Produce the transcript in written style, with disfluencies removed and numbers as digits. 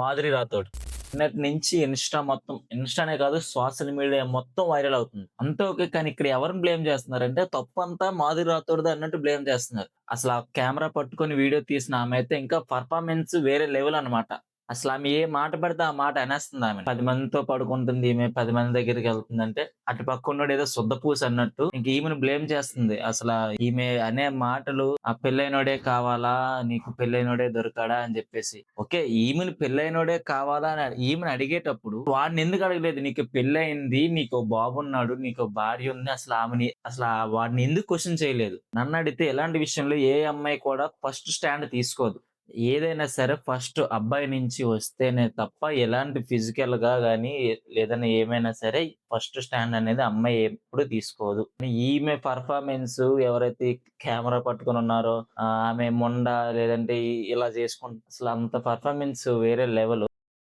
మాధురి రాథోడ్. నిన్నటి నుంచి ఇన్‌స్టానే కాదు సోషల్ మీడియా మొత్తం వైరల్ అవుతుంది. అంతా ఓకే. కానీ ఇక్కడ ఎవరిని బ్లేమ్ చేస్తున్నారంటే తప్పంతా మాధురి రాథోడ్‌దే అన్నట్టు బ్లేమ్ చేస్తున్నారు. అసల ఆ కెమెరా పట్టుకొని వీడియో తీసిన ఆమె అయితే ఇంకా పెర్ఫార్మన్స్ వేరే లెవెల్ అన్నమాట. అసలామె ఏ మాట పడితే ఆ మాట అనేస్తుందామె. 10 మందితో పడుకుంటుంది ఈమె, 10 మంది దగ్గరికెళ్తుందంటే, అటు పక్కున్నోడేదో సుద్దపూస అన్నట్టు ఇంక ఈమెను బ్లేమ్ చేస్తుంది. ఈమె అనే మాటలు పెళ్ళైనోడే కావాలా? నీకు పెళ్ళైనోడే దొరకాడా? అని జెప్పేసి. ఓకే. ఈమెను పెళ్ళైనోడే కావాలా అని ఈమెను అడిగేటప్పుడు వాడినెందుకు అడగలేదు? నీకు పెళ్లయింది, నీకో బాబున్నాడు, నీకో భార్య ఉంది. వాడిని ఎందుకు క్వెషన్ చేయలేదు? నన్నడిగితే ఇలాంటి విషయంలో ఏ అమ్మాయి కూడా ఫస్ట్ స్టాండ్ తీసుకోదు. ఏదైనా సరే ఫస్ట్ అబ్బాయి నుంచి వస్తేనే తప్ప ఎలాంటి ఫిజికల్‌గా గాని, లేదన్నా ఏమైనా సరే ఫస్ట్ స్టాండ్ అనేది అమ్మాయి ఎప్పుడు తీసుకోదు. ఈమె పెర్ఫార్మన్స్ ఎవరైతే కెమెరా పట్టుకొనున్నారో ఆమె లేదంటే ఇలా చేసుకుంటూ అసలంత పెర్ఫార్మన్స్ వేరే లెవెలు.